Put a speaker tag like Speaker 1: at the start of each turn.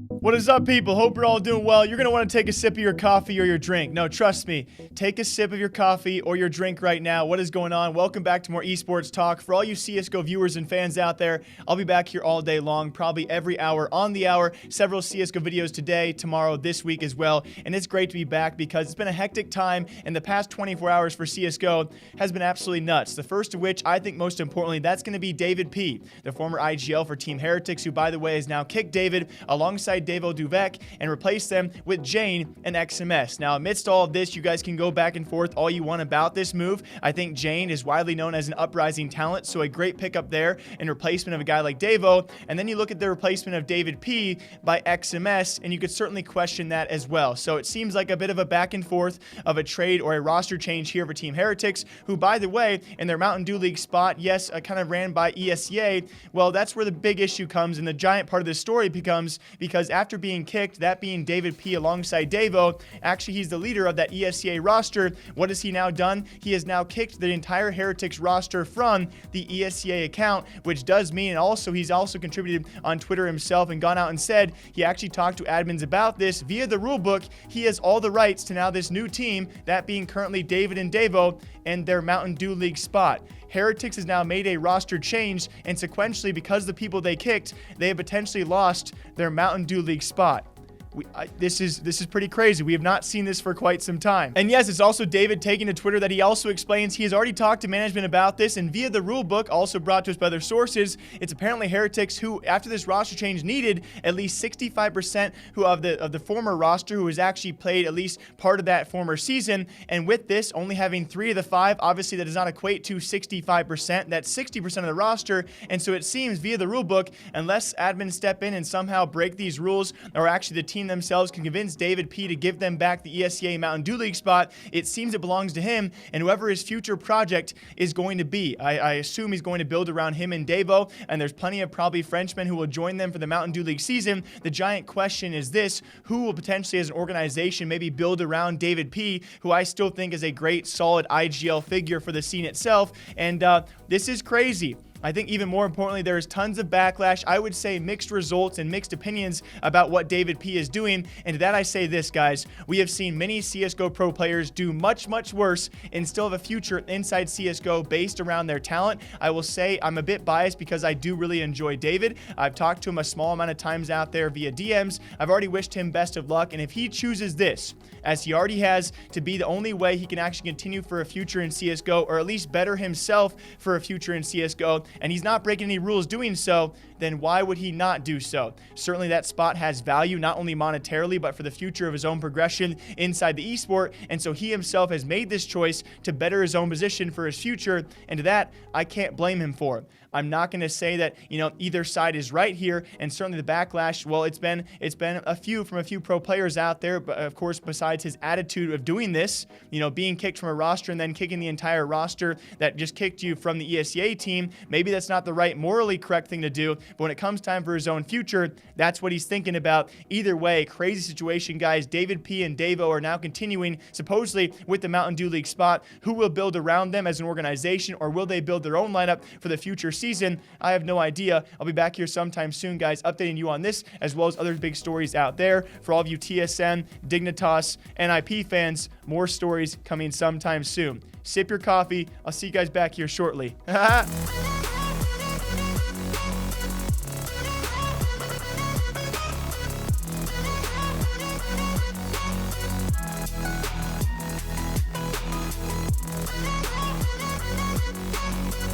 Speaker 1: What is up, people? Hope you're all doing well. You're going to want to take a sip of your coffee or your drink. No, trust me. Take a sip of your coffee or your drink right now. What is going on? Welcome back to more esports talk. For all you CSGO viewers and fans out there, I'll be back here all day long, probably every hour on the hour. Several CSGO videos today, tomorrow, this week as well. And it's great to be back because it's been a hectic time, and the past 24 hours for CSGO has been absolutely nuts. The first of which, I think most importantly, that's going to be Davidp, the former IGL for Team Heretics, who, by the way, has now kicked David alongside Davidp and replaced them with Jane and XMS. Now, amidst all of this, you guys can go back and forth all you want about this move. I think Jane is widely known as an uprising talent, so a great pickup there in replacement of a guy like Davo. And then you look at the replacement of Davidp by XMS, and you could certainly question that as well. So it seems like a bit of a back and forth of a trade or a roster change here for Team Heretics, who, by the way, in their Mountain Dew League spot, yes, kind of ran by ESEA. Well, that's where the big issue comes, and the giant part of the story becomes because after being kicked, that being Davidp alongside Davo, actually he's the leader of that ESEA roster. What has he now done? He has now kicked the entire Heretics roster from the ESEA account, which does mean, and also he's also contributed on Twitter himself and gone out and said he actually talked to admins about this via the rulebook. He has all the rights to now this new team, that being currently David and Davo and their Mountain Dew League spot. Heretics has now made a roster change, and sequentially, because the people they kicked, they have potentially lost their Mountain Dew League spot. This is pretty crazy. We have not seen this for quite some time. And yes, it's also David taking to Twitter that he also explains he has already talked to management about this, and via the rule book, also brought to us by other sources, it's apparently Heretics who, after this roster change, needed at least 65% of the former roster who has actually played at least part of that former season. And with this, only having 3 of the 5, obviously that does not equate to 65%. That's 60% of the roster. And so it seems via the rule book, unless admins step in and somehow break these rules, or actually the team themselves can convince Davidp to give them back the ESEA Mountain Dew League spot, it seems it belongs to him and whoever his future project is going to be. I assume he's going to build around him and Davo, and there's plenty of probably Frenchmen who will join them for the Mountain Dew League season. The giant question is this: who will potentially, as an organization, maybe build around Davidp, who I still think is a great, solid IGL figure for the scene itself? And this is crazy. I think even more importantly, there is tons of backlash. I would say mixed results and mixed opinions about what Davidp is doing. And to that I say this, guys. We have seen many CSGO pro players do much, much worse and still have a future inside CSGO based around their talent. I will say I'm a bit biased because I do really enjoy David. I've talked to him a small amount of times out there via DMs. I've already wished him best of luck. And if he chooses this, as he already has, to be the only way he can actually continue for a future in CSGO, or at least better himself for a future in CSGO, and he's not breaking any rules doing so, then why would he not do so? Certainly that spot has value, not only monetarily, but for the future of his own progression inside the esport. And so he himself has made this choice to better his own position for his future. And to that, I can't blame him for. I'm not going to say that, either side is right here. And certainly the backlash, well, it's been a few pro players out there, but of course, besides his attitude of doing this, being kicked from a roster and then kicking the entire roster that just kicked you from the ESEA team, maybe that's not the right, morally correct thing to do. But when it comes time for his own future, that's what he's thinking about. Either way, crazy situation, guys. Davidp and Davo are now continuing, supposedly, with the Mountain Dew League spot. Who will build around them as an organization, or will they build their own lineup for the future season? I have no idea. I'll be back here sometime soon, guys, updating you on this, as well as other big stories out there. For all of you TSM, Dignitas, NIP fans, more stories coming sometime soon. Sip your coffee. I'll see you guys back here shortly.